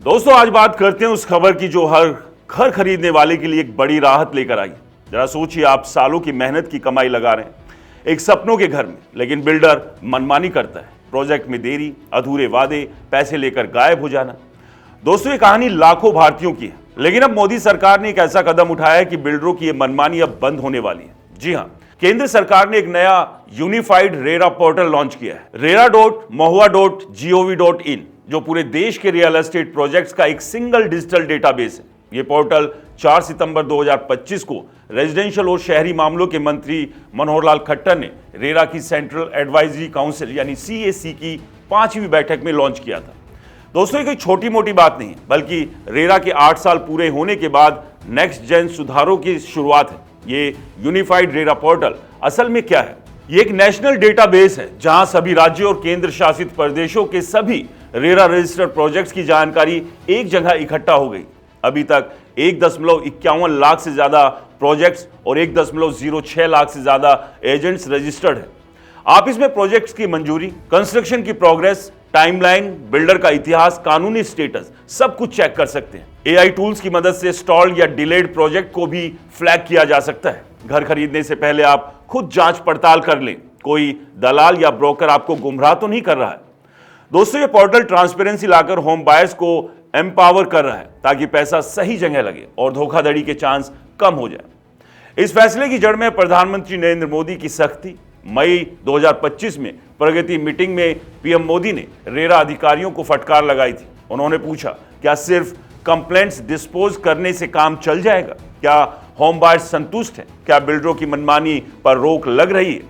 दोस्तों आज बात करते हैं उस खबर की जो हर घर खरीदने वाले के लिए एक बड़ी राहत लेकर आई। जरा सोचिए, आप सालों की मेहनत की कमाई लगा रहे हैं एक सपनों के घर में, लेकिन बिल्डर मनमानी करता है। प्रोजेक्ट में देरी, अधूरे वादे, पैसे लेकर गायब हो जाना। दोस्तों ये कहानी लाखों भारतीयों की है, लेकिन अब मोदी सरकार ने एक ऐसा कदम उठाया है कि बिल्डरों की ये मनमानी अब बंद होने वाली है। जी हाँ, केंद्र सरकार ने एक नया यूनिफाइड रेरा पोर्टल लॉन्च किया है, rera.mohua.gov.in, जो पूरे देश के रियल एस्टेट प्रोजेक्ट्स का एक सिंगल डिजिटल डेटाबेस है। यह पोर्टल 4 सितंबर 2025 को रेजिडेंशियल और शहरी मामलों के मंत्री मनोहर लाल खट्टर ने रेरा की सेंट्रल एडवाइजरी काउंसिल यानी CAC की 5वीं बैठक में लॉन्च किया था। दोस्तों ये कोई छोटी मोटी बात नहीं है, बल्कि रेरा के 8 साल पूरे होने के बाद नेक्स्ट जेन सुधारों की शुरुआत है। ये यूनिफाइड रेरा पोर्टल असल में क्या है? ये एक नेशनल डेटाबेस है जहां सभी राज्यों और केंद्र शासित प्रदेशों के सभी रेरा रजिस्टर्ड प्रोजेक्ट्स की जानकारी एक जगह इकट्ठा हो गई। अभी तक 1.51 लाख से ज्यादा प्रोजेक्ट्स और 1.06 लाख से ज्यादा एजेंट्स रजिस्टर्ड हैं। आप इसमें प्रोजेक्ट्स की मंजूरी, कंस्ट्रक्शन की प्रोग्रेस, टाइमलाइन, बिल्डर का इतिहास, कानूनी स्टेटस सब कुछ चेक कर सकते हैं। AI टूल्स की मदद से स्टॉल या डिलेड प्रोजेक्ट को भी फ्लैग किया जा सकता है। घर खरीदने से पहले आप खुद जांच पड़ताल कर लें, कोई दलाल या ब्रोकर आपको गुमराह तो नहीं कर रहा है। दोस्तों ये पोर्टल ट्रांसपेरेंसी लाकर होम बायर्स को एम्पावर कर रहा है ताकि पैसा सही जगह लगे और धोखाधड़ी के चांस कम हो जाए। इस फैसले की जड़ में प्रधानमंत्री नरेंद्र मोदी की सख्ती। मई 2025 में प्रगति मीटिंग में PM मोदी ने रेरा अधिकारियों को फटकार लगाई थी। उन्होंने पूछा, क्या सिर्फ कंप्लेंट्स डिस्पोज करने से काम चल जाएगा? क्या होम बायर्स संतुष्ट हैं? क्या बिल्डरों की मनमानी पर रोक लग रही है?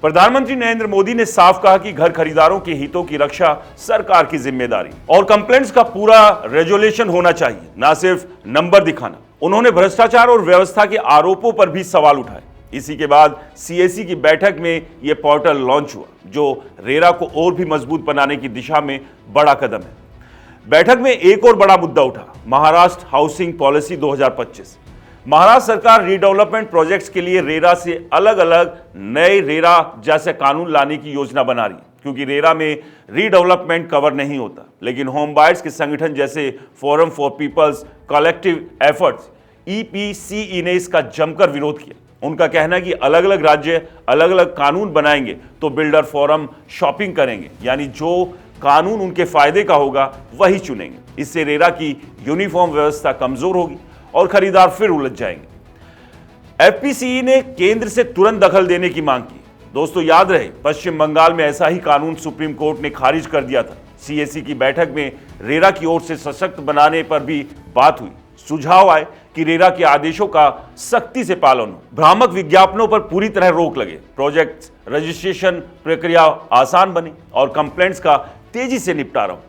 प्रधानमंत्री नरेंद्र मोदी ने साफ कहा कि घर खरीदारों के हितों की रक्षा सरकार की जिम्मेदारी और कंप्लेंट्स का पूरा रेजोल्यूशन होना चाहिए, ना सिर्फ नंबर दिखाना। उन्होंने भ्रष्टाचार और व्यवस्था के आरोपों पर भी सवाल उठाए। इसी के बाद CAC की बैठक में यह पोर्टल लॉन्च हुआ, जो रेरा को और भी मजबूत बनाने की दिशा में बड़ा कदम है। बैठक में एक और बड़ा मुद्दा उठा, महाराष्ट्र हाउसिंग पॉलिसी 2025। महाराष्ट्र सरकार रीडेवलपमेंट प्रोजेक्ट्स के लिए रेरा से अलग अलग नए रेरा जैसे कानून लाने की योजना बना रही, क्योंकि रेरा में रीडेवलपमेंट कवर नहीं होता। लेकिन होम बायर्स के संगठन जैसे forum for people's collective efforts EPCE ने इसका जमकर विरोध किया। उनका कहना है कि अलग अलग राज्य अलग अलग कानून बनाएंगे तो बिल्डर फोरम शॉपिंग करेंगे, यानी जो कानून उनके फायदे का होगा वही चुनेंगे। इससे रेरा की यूनिफॉर्म व्यवस्था कमजोर होगी और खरीदार फिर उलझ जाएंगे। FPCE ने केंद्र से तुरंत दखल देने की मांग की। दोस्तों याद रहे, पश्चिम बंगाल में ऐसा ही कानून सुप्रीम कोर्ट ने खारिज कर दिया था। CAC की बैठक में रेरा की ओर से सशक्त बनाने पर भी बात हुई। सुझाव आए कि रेरा के आदेशों का सख्ती से पालन हो, भ्रामक विज्ञापनों पर पूरी तरह रोक लगे, प्रोजेक्ट रजिस्ट्रेशन प्रक्रिया आसान बने और कंप्लेंट्स का तेजी से निपटारा हो।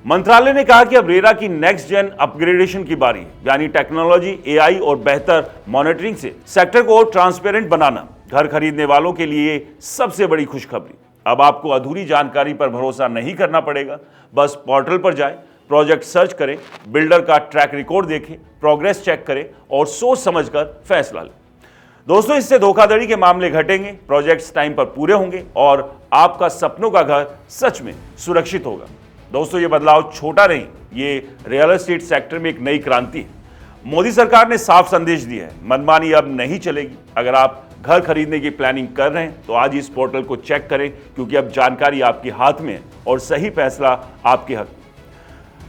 मंत्रालय ने कहा कि अब रेरा की नेक्स्ट जेन अपग्रेडेशन की बारी है, यानी टेक्नोलॉजी, AI और बेहतर मॉनिटरिंग से सेक्टर को और ट्रांसपेरेंट बनाना। घर खरीदने वालों के लिए सबसे बड़ी खुशखबरी, अब आपको अधूरी जानकारी पर भरोसा नहीं करना पड़ेगा। बस पोर्टल पर जाएं, प्रोजेक्ट सर्च करें, बिल्डर का ट्रैक रिकॉर्ड देखें, प्रोग्रेस चेक करें और सोच समझकर फैसला लें। दोस्तों इससे धोखाधड़ी के मामले घटेंगे, प्रोजेक्ट्स टाइम पर पूरे होंगे और आपका सपनों का घर सच में सुरक्षित होगा। दोस्तों ये बदलाव छोटा नहीं, ये रियल एस्टेट सेक्टर में एक नई क्रांति है। मोदी सरकार ने साफ संदेश दिया है, मनमानी अब नहीं चलेगी। अगर आप घर खरीदने की प्लानिंग कर रहे हैं तो आज इस पोर्टल को चेक करें, क्योंकि अब जानकारी आपके हाथ में है और सही फैसला आपके हक में।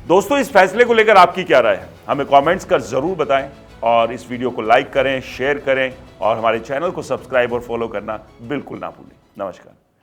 दोस्तों इस फैसले को लेकर आपकी क्या राय है? हमें कमेंट्स कर जरूर बताएं और इस वीडियो को लाइक करें, शेयर करें और हमारे चैनल को सब्सक्राइब और फॉलो करना बिल्कुल ना भूलें। नमस्कार।